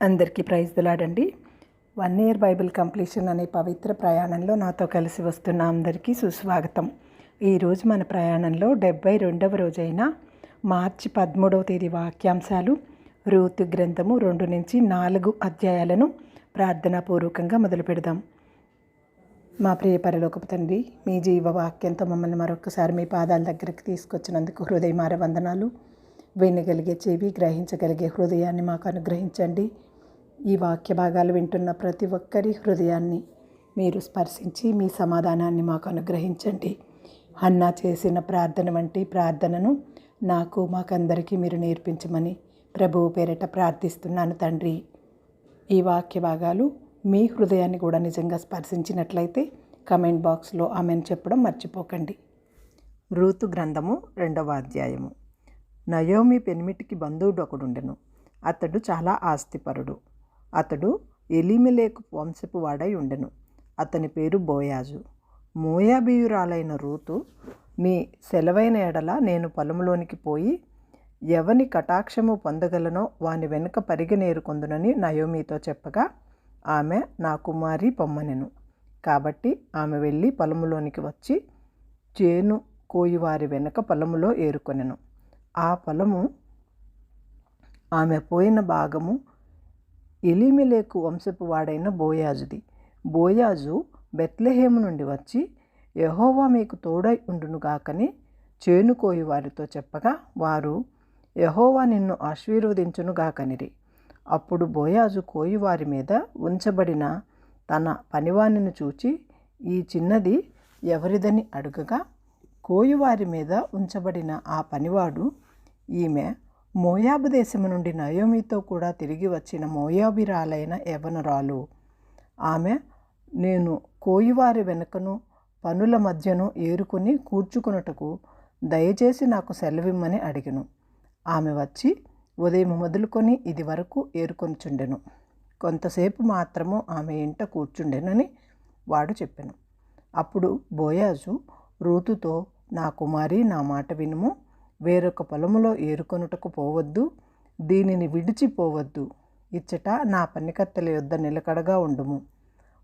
అందరికీ praise దిలాడండి. 1 year Bible completion అనే పవిత్ర ప్రయాణంలో నాతో కలిసి వస్తున్న అందరికీ సుస్వాగతం. ఈరోజు మన ప్రయాణంలో 72వ రోజైన మార్చి 13వ తేదీ వాక్యాంశాలు రూతు గ్రంథము 2 నుంచి 4 అధ్యాయాలను ప్రార్థనాపూర్వకంగా మొదలు పెడదాం. మా ప్రియ పరలోకపు తండ్రి, మీ జీవవాక్యంతో మమ్మల్ని మరొకసారి మీ పాదాల దగ్గరికి తీసుకొచ్చినందుకు హృదయమార వందనాలు. వినగలిగే చెవి, గ్రహించగలిగే హృదయాన్ని మాకు అనుగ్రహించండి. ఈ వాక్య భాగాలు వింటున్న ప్రతి ఒక్కరి హృదయాన్ని మీరు స్పర్శించి మీ సమాధానాన్ని మాకు అనుగ్రహించండి. హన్నా చేసిన ప్రార్థన వంటి ప్రార్థనను మాకందరికీ మీరు నేర్పించమని ప్రభువు పేరిట ప్రార్థిస్తున్నాను తండ్రి. ఈ వాక్య భాగాలు మీ హృదయాన్ని కూడా నిజంగా స్పర్శించినట్లయితే కమెంట్ బాక్స్లో ఆమెను చెప్పడం మర్చిపోకండి. రూతు గ్రంథము 2వ అధ్యాయము. నయోమి పెనిమిటికి బంధువుడు ఒకడుండెను. అతడు చాలా ఆస్తిపరుడు. అతడు ఎలీమెలెకు వంశపు వాడై ఉండెను. అతని పేరు బోయాజు. మోయాబీయురాలైన రూతు, నీ సెలవైన ఎడల నేను పొలంలోనికి పోయి ఎవని కటాక్షము పొందగలనో వాని వెనుక పరిగెనేరుకొందునని నయోమితో చెప్పగా, ఆమె నా కుమారి పొమ్మనెను. కాబట్టి ఆమె వెళ్ళి పొలములోనికి వచ్చి చేను కోయువారి వెనుక పొలములో ఏరుకొనెను. ఆ పొలము ఆమె పోయిన భాగము ఎలీమెలెకు వంశపు వాడైన బోయాజుది. బోయాజు బెత్లెహేము నుండి వచ్చి, యెహోవా మీకు తోడై ఉండునుగాకని చేనుకోయి వారితో చెప్పగా, వారు యెహోవా నిన్ను ఆశీర్వదించునుగాకనిరి. అప్పుడు బోయాజు కోయివారి మీద ఉంచబడిన తన పనివానిని చూచి, ఈ చిన్నది ఎవరిదని అడుగగా, కోయివారి మీద ఉంచబడిన ఆ పనివాడు, ఈమె మోయాబు దేశము నుండి నయోమితో కూడా తిరిగి వచ్చిన మోయాబీరాలైన యవనురాలు. ఆమె నేను కోయివారి వెనుకను పనుల మధ్యను ఏరుకుని కూర్చుకొనుటకు దయచేసి నాకు సెలవిమ్మని అడిగెను. ఆమె వచ్చి ఉదయం మొదలుకొని ఇది వరకు ఏరుకొనిచుండెను. కొంతసేపు మాత్రము ఆమె ఇంట కూర్చుండెనని వాడు చెప్పెను. అప్పుడు బోయాజు రూతుతో, నా కుమారి, నా మాట వినుము. వేరొక పొలములో ఏరుకొనుటకు పోవద్దు, దీనిని విడిచిపోవద్దు. ఇచ్చట నా పనికత్తెల యొద్ద నిలకడగా ఉండుము.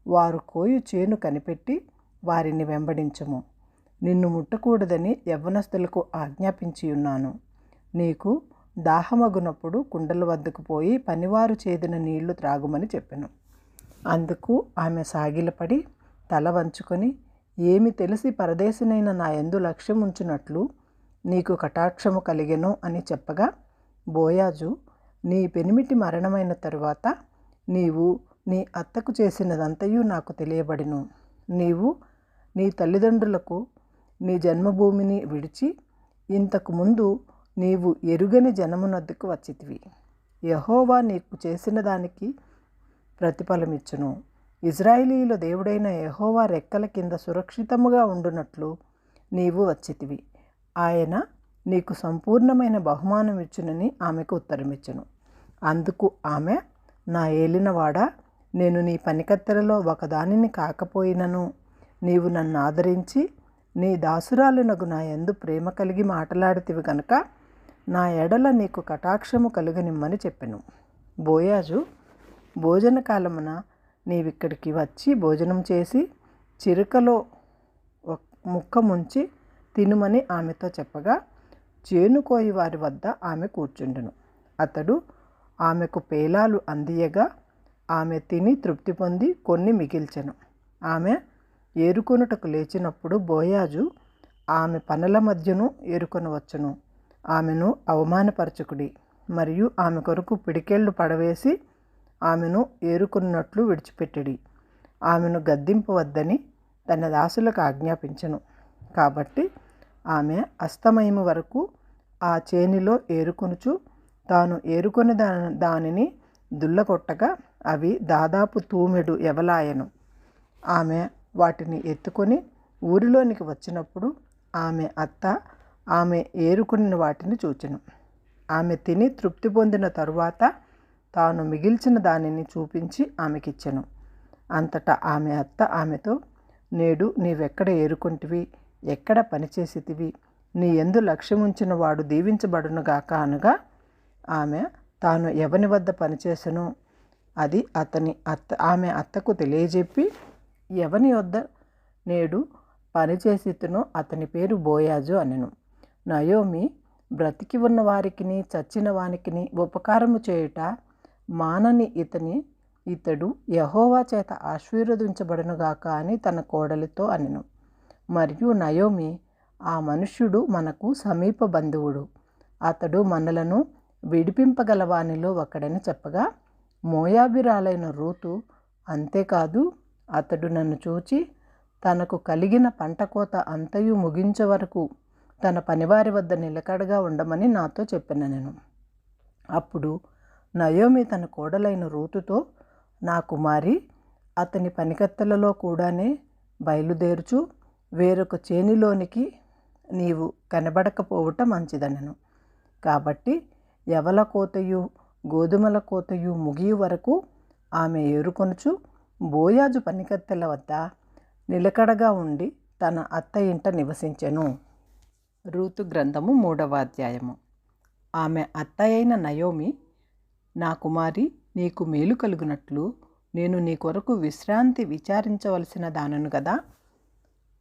వారు కోయు చేను కనిపెట్టి వారిని వెంబడించము. నిన్ను ముట్టకూడదని యవ్వనస్తులకు ఆజ్ఞాపించి ఉన్నాను. నీకు దాహమగునప్పుడు కుండల వద్దకు పోయి పనివారు చేదిన నీళ్లు త్రాగుమని చెప్పెను. అందుకు ఆమె సాగిలపడి తల వంచుకొని, ఏమి తెలిసి పరదేశినైన నా యందు లక్ష్యం ఉంచునట్లు నీకు కటాక్షము కలిగెను అని చెప్పగా, బోయాజు, నీ పెనిమిటి మరణమైన తరువాత నీవు నీ అత్తకు చేసినదంతయు నాకు తెలియబడిను. నీవు నీ తల్లిదండ్రులకు నీ జన్మభూమిని విడిచి ఇంతకు ముందు నీవు ఎరుగని జనమునొద్దకు వచ్చితివి. యెహోవా నీకు చేసిన దానికి ప్రతిఫలమిచ్చును. ఇజ్రాయేలీయుల దేవుడైన యెహోవా రెక్కల కింద సురక్షితముగా ఉండునట్లు నీవు వచ్చితివి. ఆయన నీకు సంపూర్ణమైన బహుమానం ఇచ్చునని ఆమెకు ఉత్తరమిచ్చెను. అందుకు ఆమె, నా ఏలినవాడా, నేను నీ పనికత్తెలలో ఒకదానిని కాకపోయినను నీవు నన్ను ఆదరించి నీ దాసురాలునగు నా యందు ప్రేమ కలిగి మాట్లాడితివి గనుక నా ఎడల నీకు కటాక్షము కలుగనిమ్మని చెప్పెను. బోయాజు, భోజన కాలమున నీవిక్కడికి వచ్చి భోజనం చేసి చిరుకలో ముక్క ముంచి తినుమని ఆమెతో చెప్పగా, చేనుకోయి వారి వద్ద ఆమె కూర్చుండెను. అతడు ఆమెకు పేలాలు అందియగా ఆమె తిని తృప్తి పొంది కొన్ని మిగిల్చెను. ఆమె ఏరుకొనుటకు లేచినప్పుడు బోయాజు, ఆమె పనుల మధ్యను ఏరుకొనవచ్చును. ఆమెను అవమానపరచుకుడి, మరియు ఆమె కొరకు పిడికెళ్ళు పడవేసి ఆమెను ఏరుకున్నట్లు విడిచిపెట్టిడి. ఆమెను గద్దింపవద్దని తన దాసులకు ఆజ్ఞాపించెను. కాబట్టి ఆమె అస్తమయము వరకు ఆ చేనిలో ఏరుకొనుచు తాను ఏరుకొని దానిని దుల్లగొట్టగా అవి దాదాపు తూమెడు ఎవలాయను. ఆమె వాటిని ఎత్తుకొని ఊరిలోనికి వచ్చినప్పుడు ఆమె అత్త ఆమె ఏరుకుని వాటిని చూచెను. ఆమె తిని తృప్తి పొందిన తరువాత తాను మిగిల్చిన దానిని చూపించి ఆమెకిచ్చెను. అంతటా ఆమె అత్త ఆమెతో, నేడు నీవెక్కడ ఏరుకుంటివి, ఎక్కడ పనిచేసితివి, నీ యందు లక్ష్యముంచిన వాడు దీవించబడునుగాక అనగా, ఆమె తాను ఎవని వద్ద పనిచేసెనో అది ఆమె అత్తకు తెలియజెప్పి, ఎవని వద్ద నేడు పనిచేసితునో అతని పేరు బోయాజు అనెను. నయోమి బ్రతికి ఉన్న వారికిని చచ్చిన వానికిని ఉపకారము చేయుట మానని ఇతడు యెహోవా చేత ఆశీర్వదించబడునుగాక అని తన కోడలితో అనెను. మరియు నయోమి, ఆ మనుష్యుడు మనకు సమీప బంధువుడు, అతడు మనలను విడిపింపగలవానిలో ఒకడని చెప్పగా, మోయాబీరాలైన రూతు, అంతేకాదు అతడు నన్ను చూచి తనకు కలిగిన పంట కోత అంతయు ముగించే వరకు తన పనివారి వద్ద నిలకడగా ఉండమని నాతో చెప్పినెను. అప్పుడు నయోమి తన కోడలైన రూతుతో, నా కుమారి, అతని పనికత్తెలలో కూడానే బయలుదేరుచు వేరొక చేనిలోనికి నీవు కనబడకపోవట మంచిదనెను. కాబట్టి యవల కోతయు గోధుమల కోతయు ముగియు వరకు ఆమె ఏరుకొనుచు బోయాజు పనికత్తెల వద్ద నిలకడగా ఉండి తన అత్త ఇంట నివసించెను. రూతు గ్రంథము 3వ అధ్యాయము. ఆమె అత్త అయిన నయోమి, నా కుమారి, నీకు మేలు కలుగునట్లు నేను నీ కొరకు విశ్రాంతి విచారించవలసిన దానను కదా.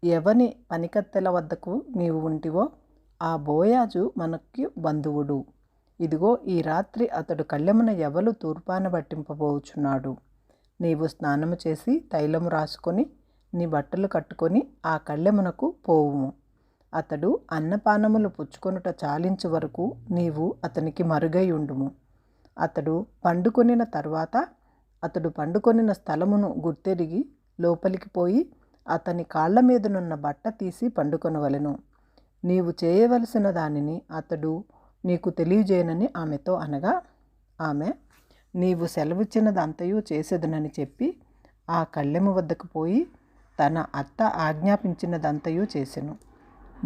ఎవని పనికత్తెల వద్దకు నీవు ఉంటివో ఆ బోయాజు మనకి బంధువుడు. ఇదిగో, ఈ రాత్రి అతడు కళ్ళెమున ఎవలు తూర్పాన పట్టింపబోచున్నాడు. నీవు స్నానము చేసి తైలము రాసుకొని నీ బట్టలు కట్టుకొని ఆ కళ్ళెమునకు పోవుము. అతడు అన్నపానములు పుచ్చుకొనుట చాలించు వరకు నీవు అతనికి మరుగై ఉండుము. అతడు పండుకొనిన తర్వాత అతడు పండుకొనిన స్థలమును గుర్తెరిగి లోపలికి పోయి అతని కాళ్ల మీదనున్న బట్ట తీసి పండుకొనవలెను. నీవు చేయవలసిన దానిని అతడు నీకు తెలియజేయనని ఆమెతో అనగా, ఆమె, నీవు సెలవిచ్చినదంతయు చేసేదనని చెప్పి ఆ కళ్ళెము వద్దకు పోయి తన అత్త ఆజ్ఞాపించినదంతయు చేసెను.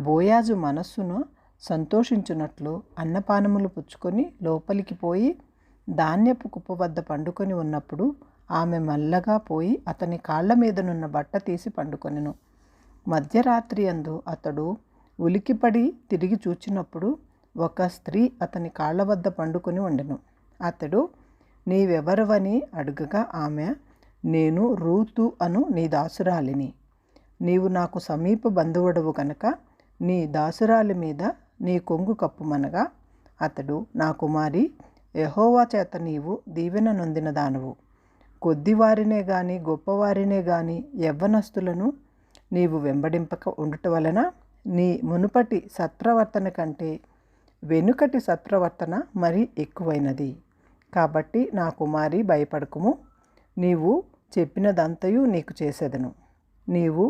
బోయాజు మనస్సును సంతోషించున్నట్లు అన్నపానములు పుచ్చుకొని లోపలికి పోయి ధాన్యపు కుప్ప వద్ద పండుకొని ఉన్నప్పుడు ఆమె మల్లగా పోయి అతని కాళ్ల మీదనున్న బట్ట తీసి పండుకొనెను. మధ్యరాత్రి యందు అతడు ఉలికిపడి తిరిగి చూచినప్పుడు ఒక స్త్రీ అతని కాళ్ల వద్ద పండుకొని ఉండెను. అతడు, నీవెవరవని అడుగగా ఆమె, నేను రూతు అను నీ దాసురాలిని. నీవు నాకు సమీప బంధువుడవు కనుక నీ దాసురాలి మీద నీ కొంగు కప్పుమనగా, అతడు, నా కుమారి, యెహోవా చేత నీవు దీవెన నొందిన దానవు. కొద్దివారినే గాని గొప్పవారినే గాని యవ్వనస్తులను నీవు వెంబడింపక ఉండుట వలన నీ మునుపటి సత్ప్రవర్తన కంటే వెనుకటి సత్ప్రవర్తన మరీ ఎక్కువైనది. కాబట్టి నా కుమారి, భయపడకుము. నీవు చెప్పినదంతయు నీకు చేసేదను. నీవు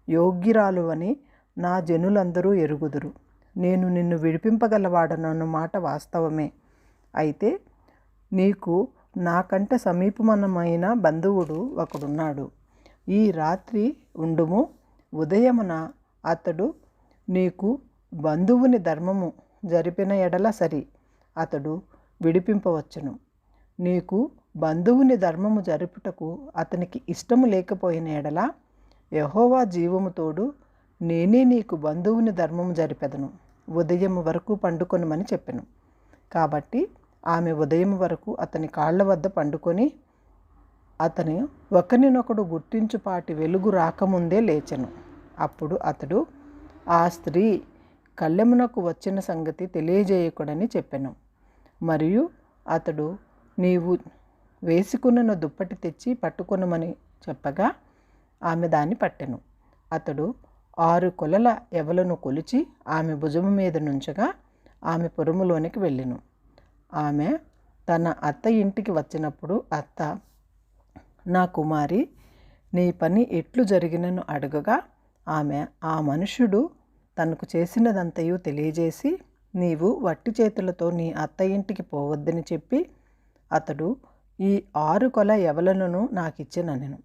యోగ్యురాలువని నా జనులందరూ ఎరుగుదురు. నేను నిన్ను విడిపింపగలవాడనన్న మాట వాస్తవమే. అయితే నీకు నాకంటే సమీపమైన బంధువుడు ఒకడున్నాడు. ఈ రాత్రి ఉండుము. ఉదయమున అతడు నీకు బంధువుని ధర్మము జరిపిన ఎడల సరి, అతడు విడిపింపవచ్చును. నీకు బంధువుని ధర్మము జరుపుటకు అతనికి ఇష్టము లేకపోయిన ఎడల యెహోవా జీవము తోడు నేనే నీకు బంధువుని ధర్మము జరిపెదను. ఉదయం వరకు పండుకొనమని చెప్పెను. కాబట్టి ఆమె ఉదయం వరకు అతని కాళ్ల వద్ద పండుకొని అతను ఒకరినొకడు గుర్తించుపాటి వెలుగు రాకముందే లేచెను. అప్పుడు అతడు ఆ స్త్రీ కళ్ళెమునకు వచ్చిన సంగతి తెలియజేయకూడని చెప్పెను. మరియు అతడు, నీవు వేసుకున్న దుప్పటి తెచ్చి పట్టుకొనమని చెప్పగా ఆమె దాన్ని పట్టెను. అతడు 6 కొలల యవలను కొలిచి ఆమె భుజము మీద నుంచగా ఆమె పురములోనికి వెళ్ళెను. ఆమె తన అత్త ఇంటికి వచ్చినప్పుడు అత్త, నా కుమారి, నీ పని ఎట్లు జరిగినను అడగగా ఆమె ఆ మనుష్యుడు తనకు చేసినదంతయు తెలియజేసి, నీవు వట్టి చేతులతో నీ అత్త ఇంటికి పోవద్దని చెప్పి అతడు ఈ 6 కొల యవలను నాకిచ్చెననెను.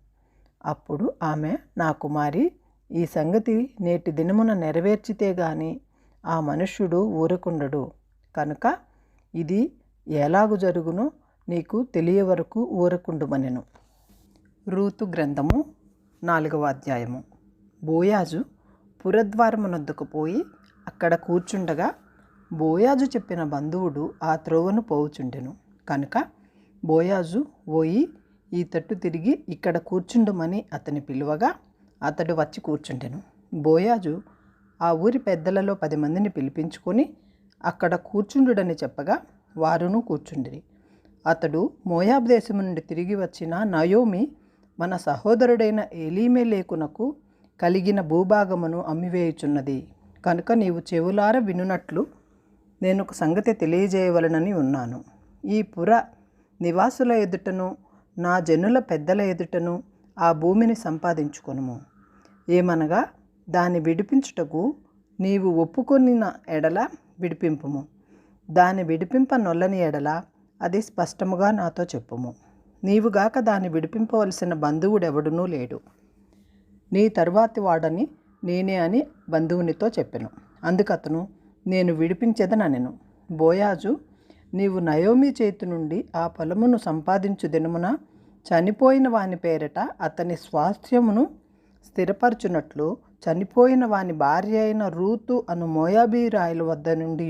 అప్పుడు ఆమె, నా కుమారి, ఈ సంగతి నేటి దినమున నెరవేర్చితే గాని ఆ మనుష్యుడు ఊరకుండడు కనుక ఇది ఎలాగు జరుగునో నీకు తెలియవరకు ఊరకుండుమనెను. రూతు గ్రంథము 4వ అధ్యాయము. బోయాజు పురద్వారమునొద్దకు పోయి అక్కడ కూర్చుండగా బోయాజు చెప్పిన బంధువుడు ఆ త్రోవను పోవుచుండెను కనుక బోయాజు పోయి ఈ తట్టు తిరిగి ఇక్కడ కూర్చుండుమని అతని పిలువగా అతడు వచ్చి కూర్చుండెను. బోయాజు ఆ ఊరి పెద్దలలో 10 మందిని పిలిపించుకొని అక్కడ కూర్చుండుడని చెప్పగా వారును కూర్చుండిరి. అతడు మోయాబు దేశము నుండి తిరిగి వచ్చిన నయోమి మన సహోదరుడైన ఎలీమెలెకునకు కలిగిన భూభాగమును అమ్మివేయుచున్నది కనుక నీవు చెవులార వినున్నట్లు నేను ఒక సంగతి తెలియజేయవలనని ఉన్నాను. ఈ పుర నివాసుల ఎదుటను నా జనుల పెద్దల ఎదుటను ఆ భూమిని సంపాదించుకొనుము. ఏమనగా దాన్ని విడిపించుటకు నీవు ఒప్పుకొనిన ఎడల విడిపింపుము, దాన్ని విడిపింపనొల్లని ఎడల అది స్పష్టముగా నాతో చెప్పుము. నీవుగాక దాన్ని విడిపింపవలసిన బంధువుడెవడునూ లేడు, నీ తరువాతి వాడని నేనే అని బంధువునితో చెప్పెను. అందుకతను నేను విడిపించెదనెను. బోయాజు నీవు నయోమి చేతి నుండి ఆ పొలమును సంపాదించు దినమున చనిపోయిన వాని పేరట అతని స్వాస్థ్యమును స్థిరపరచునట్లు చనిపోయిన వాని భార్య అయిన రూతు అను మోయాబీరాయల వద్ద నుండి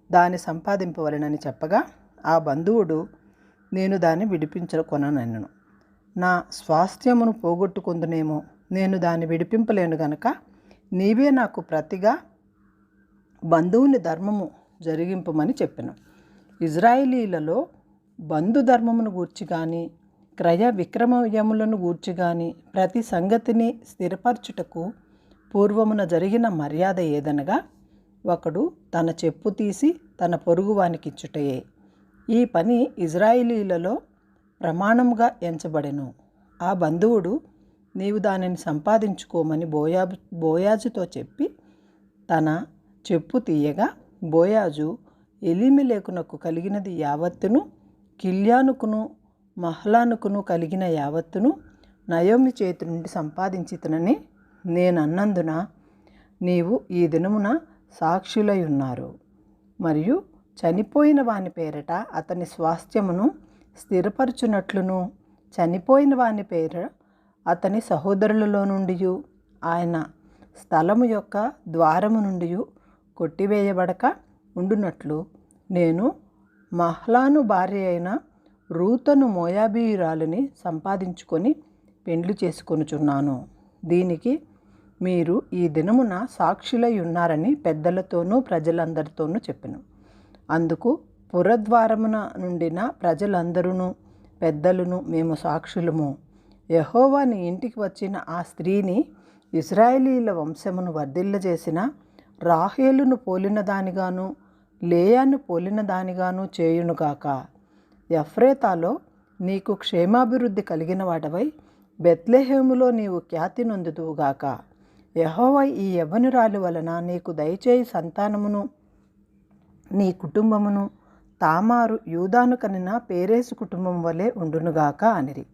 దాన్ని సంపాదింపవలెనని చెప్పగా ఆ బంధువుడు నేను దాన్ని విడిపించుకొననెను. నా స్వాస్థ్యమును పోగొట్టుకుందునేమో, నేను దాన్ని విడిపింపలేను గనక నీవే నాకు ప్రతిగా బంధువుని ధర్మము జరిగింపమని చెప్పెను. ఇజ్రాయేలీలలో బంధుధర్మమును గూర్చి కానీ క్రయ విక్రమయములను గూర్చి కానీ ప్రతి సంగతిని స్థిరపరచుటకు పూర్వమున జరిగిన మర్యాద ఏదనగా ఒకడు తన చెప్పు తీసి తన పొరుగువానికిచ్చుటయే. ఈ పని ఇజ్రాయేలీలలో ప్రమాణముగా ఎంచబడెను. ఆ బంధువుడు నీవు దానిని సంపాదించుకోమని బోయాజుతో చెప్పి తన చెప్పు తీయగా బోయాజు ఎలీమెలెకునకు కలిగినది యావత్తును, కిల్యానుకును మహ్లానుకును కలిగిన యావత్తును నయోమి చేతి నుండి సంపాదించితనని నేనన్నందున నీవు ఈ దినమున సాక్షులై ఉన్నారు. మరియు చనిపోయిన వాని పేరట అతని స్వాస్థ్యమును స్థిరపరచునట్లును చనిపోయిన వాని పేర అతని సహోదరులలో నుండి ఆయన స్థలము యొక్క ద్వారము నుండి కొట్టివేయబడక ఉండునట్లు నేను మహ్లాను భార్య అయిన రూతను మోయాబీయురాలిని సంపాదించుకొని పెండ్లి చేసుకొనుచున్నాను. దీనికి మీరు ఈ దినమున సాక్షులై ఉన్నారని పెద్దలతోనూ ప్రజలందరితోనూ చెప్పెను. అందుకు పురద్వారమున నుండిన ప్రజలందరూ పెద్దలను మేము సాక్షులము. యెహోవా నీ ఇంటికి వచ్చిన ఆ స్త్రీని ఇశ్రాయేలీల వంశమును వర్ధిల్లజేసిన రాహేలును పోలిన దానిగాను లేయాను పోలిన దానిగాను చేయునుగాక. ఎఫ్రేతాలో నీకు క్షేమాభివృద్ధి కలిగిన వాడవై బెత్లెహేములో నీవు ఖ్యాతి నొందుదువుగాక. యెహోవా ఈ యవ్వనురాలి వలన నీకు దయచేయి సంతానమును నీ కుటుంబమును తామారు యూదాను కనిన పేరేసు కుటుంబం వలె ఉండునుగాక అనిరి.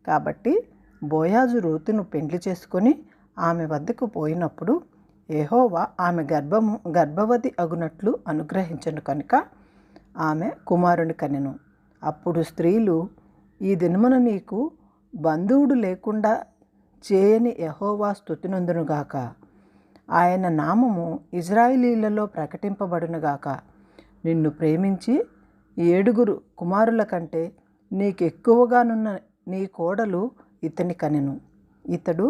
కాబట్టి బోయాజు రూతును పెండ్లి చేసుకొని ఆమె వద్దకు పోయినప్పుడు యెహోవా ఆమె గర్భవతి అగునట్లు అనుగ్రహించను కనుక ఆమె కుమారుని కనెను. అప్పుడు స్త్రీలు ఈ దినమున నీకు బంధువుడు లేకుండా చేయని యెహోవా స్తుతినందునుగాక, ఆయన నామము ఇజ్రాయేలీలలో ప్రకటింపబడునుగాక. నిన్ను ప్రేమించి 7 కుమారుల కంటే నీకెక్కువగానున్న నీ కోడలు ఇతని కనెను. ఇతడు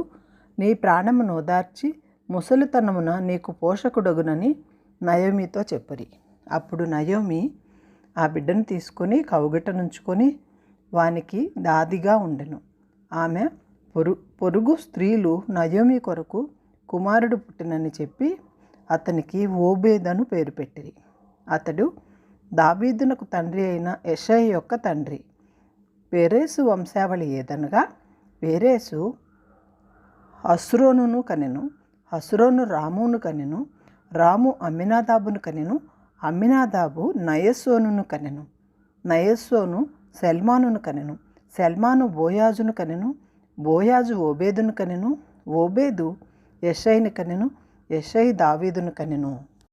నీ ప్రాణమును ఓదార్చి ముసలితనమున నీకు పోషకుడగునని నయోమితో చెప్పరి. అప్పుడు నయోమి ఆ బిడ్డను తీసుకొని కౌగిట నుంచుకొని వానికి దాదిగా ఉండెను. ఆమె పొరుగు స్త్రీలు నయోమి కొరకు కుమారుడు పుట్టినని చెప్పి అతనికి ఓబేదను పేరు పెట్టిరి. అతడు దావీదునకు తండ్రి అయిన యెషై యొక్క తండ్రి. పెరేసు వంశావళి ఏదనగా పెరేసు హస్రోనును కనెను, హస్రోను రామును కనెను, రాము అమ్మినాదాబును కనెను, అమ్మినాదాబు నయస్సోనును కనెను, నయస్సోను సెల్మానును కనెను, సెల్మాను బోయాజును కనెను, బోయాజు ఓబేదును కనెను, ఓబేదు యెషైని కనెను, యెషై దావీదును కనెను.